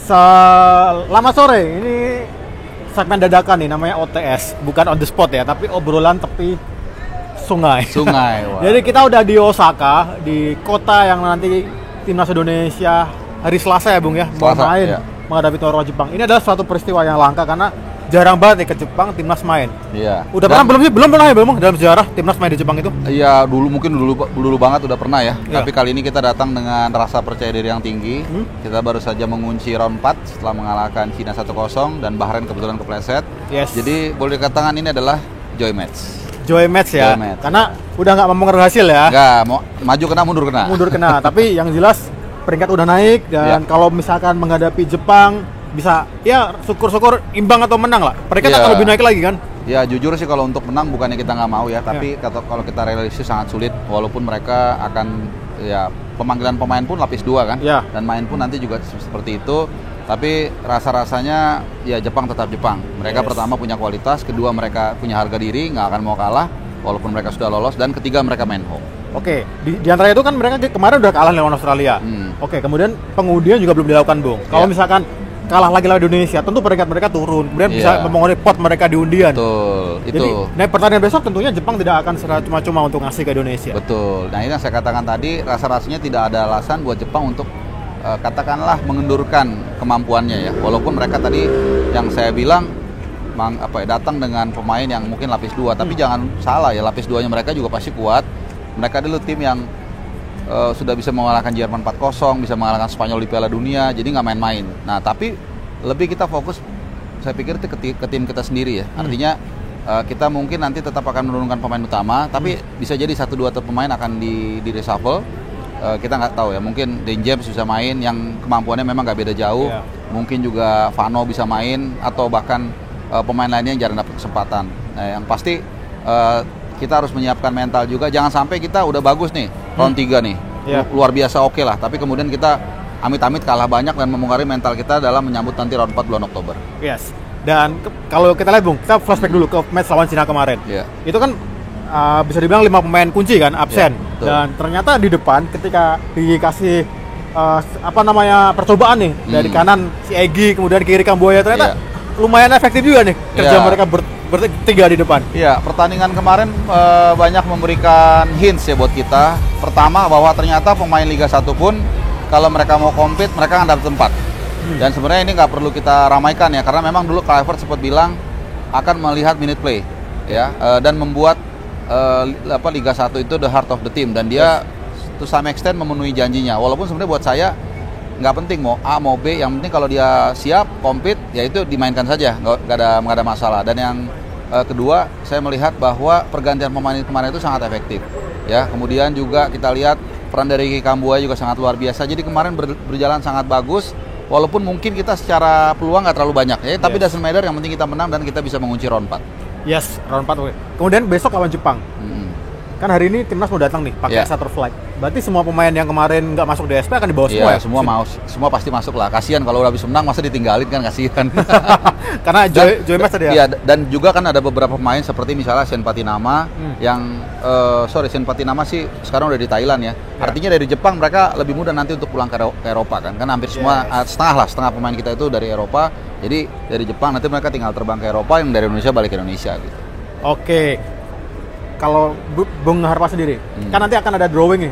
Selamat sore, ini segmen dadakan nih, namanya OTS, bukan on the spot ya, tapi obrolan tepi sungai. Wah. Jadi kita udah di Osaka, di kota yang nanti timnas Indonesia hari Selasa ya Bung ya, mau Selasa, main ya. menghadapi tuan rumah Jepang. Ini adalah suatu peristiwa yang langka karena jarang banget nih ke Jepang timnas main. Iya. Udah pernah belum sih? Belum pernah ya Bung dalam sejarah timnas main di Jepang itu? Iya, dulu banget udah pernah ya. Iya. Tapi kali ini kita datang dengan rasa percaya diri yang tinggi. Kita baru saja mengunci round 4 setelah mengalahkan Cina 1-0 dan Bahrain kebetulan kepleset. Yes. Jadi boleh dikatakan ini adalah joy match. Joy match ya. Joy match. Karena udah nggak mempengaruhi hasil ya. Enggak, mau maju kena mundur kena. Mundur kena, tapi yang jelas peringkat udah naik dan Ya. kalau misalkan menghadapi Jepang bisa ya syukur-syukur imbang atau menang lah. Peringkat Ya. akan lebih naik lagi kan? Ya jujur sih kalau untuk menang bukannya kita nggak mau ya, tapi kalau kita realistis sangat sulit. Walaupun mereka akan ya pemanggilan pemain pun lapis 2 kan, Ya. dan main pun nanti juga seperti itu. Tapi rasa-rasanya ya Jepang tetap Jepang. Mereka Yes. pertama punya kualitas, kedua mereka punya harga diri, nggak akan mau kalah walaupun mereka sudah lolos, dan ketiga mereka main home. Oke, di antara itu kan mereka kemarin udah kalah lawan Australia. Oke, kemudian pengundian juga belum dilakukan Bung. Kalau Ya. misalkan kalah lagi lawan Indonesia, tentu peringkat mereka turun. Kemudian bisa Ya. memengaruhi pot mereka di undian. Betul, Jadi, itu. nah pertandingan besok tentunya Jepang tidak akan secara cuma-cuma untuk ngasih ke Indonesia. Betul. Nah ini yang saya katakan tadi, rasa-rasanya tidak ada alasan buat Jepang untuk katakanlah mengendurkan kemampuannya ya. Walaupun mereka tadi yang saya bilang datang dengan pemain yang mungkin lapis 2, tapi jangan salah ya, lapis 2-nya mereka juga pasti kuat. Mereka dulu tim yang sudah bisa mengalahkan Jerman 4-0, bisa mengalahkan Spanyol di Piala Dunia, jadi nggak main-main. Nah tapi lebih kita fokus, saya pikir ke tim kita sendiri ya. Artinya kita mungkin nanti tetap akan menurunkan pemain utama, tapi bisa jadi 1-2 pemain akan di reshuffle. Kita nggak tahu ya, mungkin Dean James bisa main yang kemampuannya memang nggak beda jauh. Yeah. Mungkin juga Vano bisa main, atau bahkan pemain lainnya yang jarang dapat kesempatan. Nah yang pasti kita harus menyiapkan mental juga, jangan sampai kita udah bagus nih round 3 nih, Yeah. luar biasa oke lah, tapi kemudian kita amit-amit kalah banyak dan mempengaruhi mental kita dalam menyambut nanti round 4 bulan Oktober. Yes. Dan kalau kita lihat Bung, kita flashback dulu ke match lawan Cina kemarin. Iya. Itu kan bisa dibilang 5 pemain kunci kan absen. Betul. Dan ternyata di depan ketika dikasih percobaan nih dari kanan si Egy, kemudian kiri Kambuaya, ternyata lumayan efektif juga nih kerja mereka bertiga di depan. Iya, pertandingan kemarin banyak memberikan hints ya buat kita. Pertama, bahwa ternyata pemain Liga 1 pun kalau mereka mau compete, mereka akan dapat tempat. Dan sebenarnya ini nggak perlu kita ramaikan ya, karena memang dulu Kluivert sempat bilang akan melihat minute play ya, dan membuat Liga 1 itu the heart of the team, dan dia to some extent memenuhi janjinya. Walaupun sebenarnya buat saya nggak penting mau A mau B, yang penting kalau dia siap compete ya itu dimainkan saja, nggak ada masalah. Dan yang kedua, saya melihat bahwa pergantian pemain kemarin itu sangat efektif ya. Kemudian juga kita lihat peran dari Kambuaya juga sangat luar biasa. Jadi kemarin berjalan sangat bagus, walaupun mungkin kita secara peluang nggak terlalu banyak ya, tapi doesn't matter, yang penting kita menang dan kita bisa mengunci round 4. Yes, round 4. Kemudian besok lawan Jepang. Kan hari ini timnas mau datang nih pakai charter flight. Berarti semua pemain yang kemarin nggak masuk DSP akan dibawa semua ya? Semua pasti masuk lah. Kasihan kalau udah habis menang masa ditinggalin, kan kasihan. Karena joy match tadi ya. Iya, dan juga kan ada beberapa pemain seperti misalnya Sen Patinama yang Sen Patinama sih sekarang udah di Thailand ya. Artinya dari Jepang mereka lebih mudah nanti untuk pulang ke Eropa kan. Kan hampir semua setengah pemain kita itu dari Eropa. Jadi dari Jepang nanti mereka tinggal terbang ke Eropa, yang dari Indonesia balik ke Indonesia gitu. Oke. Kalau Bung Harpa sendiri, kan nanti akan ada drawing nih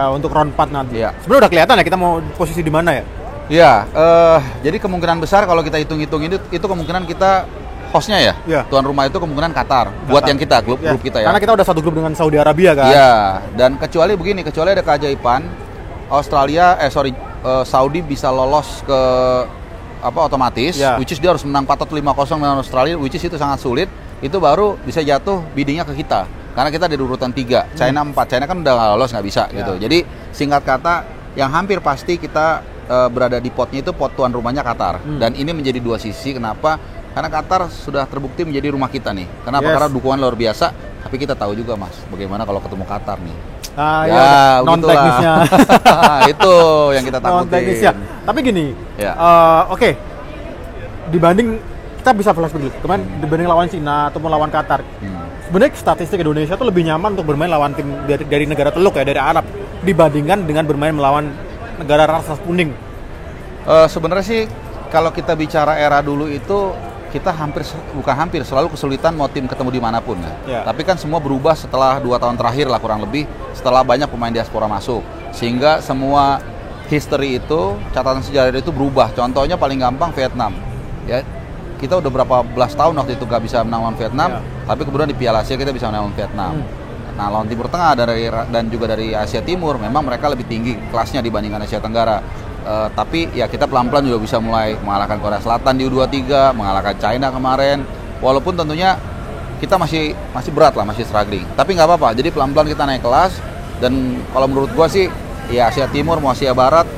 untuk round 4 nanti. Iya. Sebenarnya udah kelihatan ya kita mau posisi di mana ya? Iya, jadi kemungkinan besar kalau kita hitung-hitung itu kemungkinan kita hostnya ya. Iya. Tuan rumah itu kemungkinan Qatar. Buat yang kita grup kita ya. Karena kita udah satu grup dengan Saudi Arabia kan. Iya, dan kecuali ada keajaiban Saudi bisa lolos ke otomatis, which is dia harus menang 4 atau 5-0 dengan Australia, which is itu sangat sulit. Itu baru bisa jatuh biddingnya ke kita, karena kita di urutan 3, China 4. China kan udah nggak lolos, nggak bisa gitu. Jadi singkat kata, yang hampir pasti kita berada di potnya itu pot tuan rumahnya Qatar. Dan ini menjadi dua sisi. Kenapa? Karena Qatar sudah terbukti menjadi rumah kita nih. Kenapa? Karena dukungan luar biasa. Tapi kita tahu juga Mas, bagaimana kalau ketemu Qatar nih. Non teknisnya. Itu yang kita takutin. Non teknisnya. Tapi gini, oke. Dibanding kita bisa flashback dulu. Kemarin dibanding lawan Cina ataupun lawan Qatar. Sebenarnya statistik Indonesia tuh lebih nyaman untuk bermain lawan tim dari negara teluk ya, dari Arab, dibandingkan dengan bermain melawan negara ras kuning. Sebenarnya sih kalau kita bicara era dulu itu kita selalu kesulitan mau tim ketemu dimanapun ya. Yeah. Tapi kan semua berubah setelah 2 tahun terakhir lah kurang lebih, setelah banyak pemain diaspora masuk, sehingga semua history itu, catatan sejarah itu berubah. Contohnya paling gampang Vietnam ya, kita udah berapa belas tahun waktu itu gak bisa menang lawan Vietnam, tapi kemudian di Piala Asia kita bisa menang lawan Vietnam. Nah, lawan Timur Tengah dan juga dari Asia Timur memang mereka lebih tinggi kelasnya dibandingkan Asia Tenggara. Tapi ya kita pelan-pelan juga bisa mulai mengalahkan Korea Selatan di U23, mengalahkan China kemarin. Walaupun tentunya kita masih berat lah, masih struggling. Tapi nggak apa-apa. Jadi pelan-pelan kita naik kelas. Dan kalau menurut gua sih, ya Asia Timur mau Asia Barat,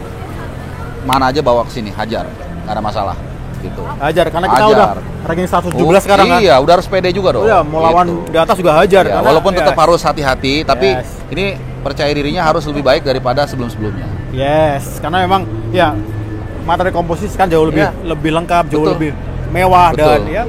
mana aja bawa ke sini, hajar, nggak ada masalah. Gitu. Hajar, karena kita udah ranking 117 sekarang kan. Iya, udah harus pede juga dong. Udah, mau lawan di atas juga hajar. Ya, karena, walaupun tetap harus hati-hati, tapi ini percaya dirinya harus lebih baik daripada sebelum-sebelumnya. Yes, karena memang ya materi komposisi kan jauh lebih lengkap, jauh lebih mewah dan ya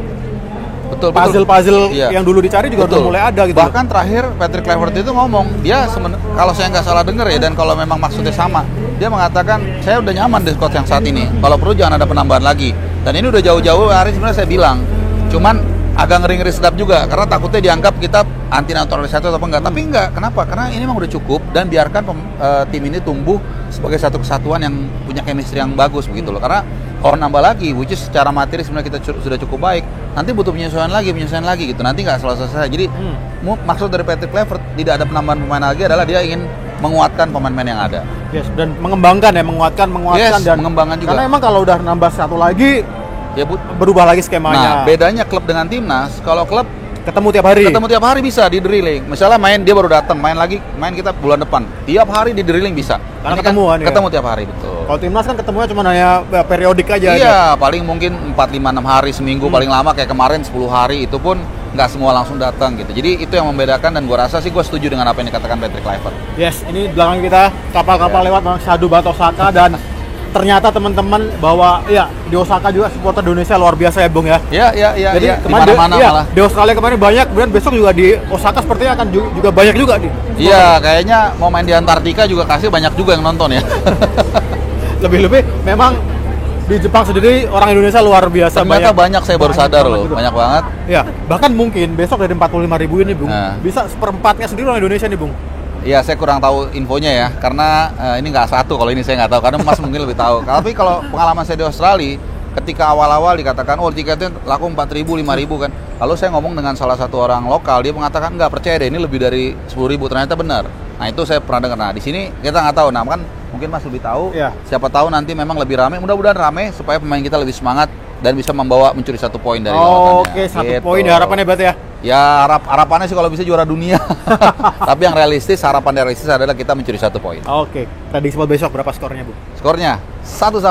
puzzle-puzzle yang dulu dicari juga udah mulai ada gitu. Bahkan terakhir Patrick Kluivert itu ngomong, dia kalau saya nggak salah dengar ya, dan kalau memang maksudnya sama, dia mengatakan saya udah nyaman di squad yang saat ini. Kalau perlu jangan ada penambahan lagi. Dan ini udah jauh-jauh hari sebenarnya saya bilang. Cuman agak ngeri-ngeri sedap juga karena takutnya dianggap kita anti naturalisasi atau enggak. Tapi enggak. Kenapa? Karena ini memang udah cukup dan biarkan tim ini tumbuh sebagai satu kesatuan yang punya chemistry yang bagus begitu loh. Karena kalau nambah lagi, which is secara materi sebenarnya kita sudah cukup baik. Nanti butuh penyesuaian lagi gitu. Nanti nggak selesai. Jadi maksud dari Patrick Kluivert tidak ada penambahan pemain lagi adalah dia ingin menguatkan pemain-pemain yang ada. Yes, dan mengembangkan ya, menguatkan yes, dan mengembangkan juga. Karena emang kalau udah nambah satu lagi ya berubah lagi skemanya. Nah, bedanya klub dengan timnas, kalau klub ketemu tiap hari bisa di drilling. Misalnya dia baru datang, main kita bulan depan. Tiap hari di drilling bisa. Karena ketemu tiap hari, betul. Kalau timnas kan ketemunya cuma hanya periodik aja. Iya, paling mungkin 4, 5, 6 hari seminggu paling lama, kayak kemarin 10 hari itu pun nggak semua langsung datang gitu. Jadi itu yang membedakan dan gua rasa sih gua setuju dengan apa yang dikatakan Patrick Kluivert. Yes, ini belakang kita kapal-kapal lewat Shadu Bat Osaka dan ternyata teman-teman bahwa ya di Osaka juga supporter Indonesia luar biasa ya Bung ya. Iya. Jadi kemarin malah di Australia kemarin banyak, kemudian besok juga di Osaka sepertinya akan juga banyak juga nih. Iya, kayaknya mau main di Antartika juga kasih banyak juga yang nonton ya. Lebih-lebih memang di Jepang sendiri orang Indonesia luar biasa. Ternyata banyak saya baru sadar loh, banyak banget. Ya, bahkan mungkin besok dari 45.000 ini Bung, bisa seperempatnya sendiri orang Indonesia nih Bung. Iya, saya kurang tahu infonya ya, karena ini nggak satu, kalau ini saya nggak tahu, karena Mas mungkin lebih tahu. Tapi kalau pengalaman saya di Australia, ketika awal-awal dikatakan, tiketnya laku 4.000, 5.000 kan. Lalu saya ngomong dengan salah satu orang lokal, dia mengatakan, nggak percaya deh, ini lebih dari 10.000, ternyata benar. Nah itu saya pernah dengar. Nah di sini kita nggak tahu, nah kan mungkin Mas lebih tahu, siapa tahu nanti memang lebih ramai, mudah-mudahan ramai, supaya pemain kita lebih semangat dan bisa mencuri 1 poin dari lawatannya. Oke, 1 poin ya harapannya berarti ya? Ya harapannya sih kalau bisa juara dunia. Tapi yang harapan realistis adalah kita mencuri 1 poin. Oke, prediksi buat besok berapa skornya Bu? Skornya 1-1.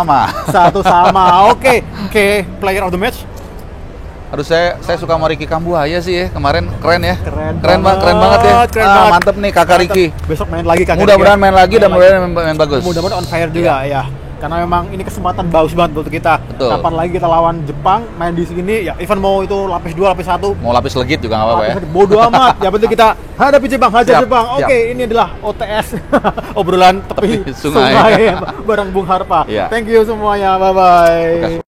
1-1, oke. Player of the match? Aduh, saya suka sama Ricky Kambuaya sih ya, kemarin keren ya. Keren banget ya. Mantep nih kakak Ricky. Besok main lagi kakak. Mudah-mudahan main lagi dan mudah-mudahan main bagus. Mudah-mudahan on fire juga ya. Karena memang ini kesempatan bagus banget untuk kita. Betul. Kapan lagi kita lawan Jepang, main di sini ya, even mau itu lapis 2, lapis 1. Mau lapis legit juga nggak apa-apa ya. Bodoh amat. Yang penting kita hadapi Jepang, Jepang. Oke, ini adalah OTS obrolan tepi sungai bareng Bung Harpa. Thank you semuanya. Bye bye.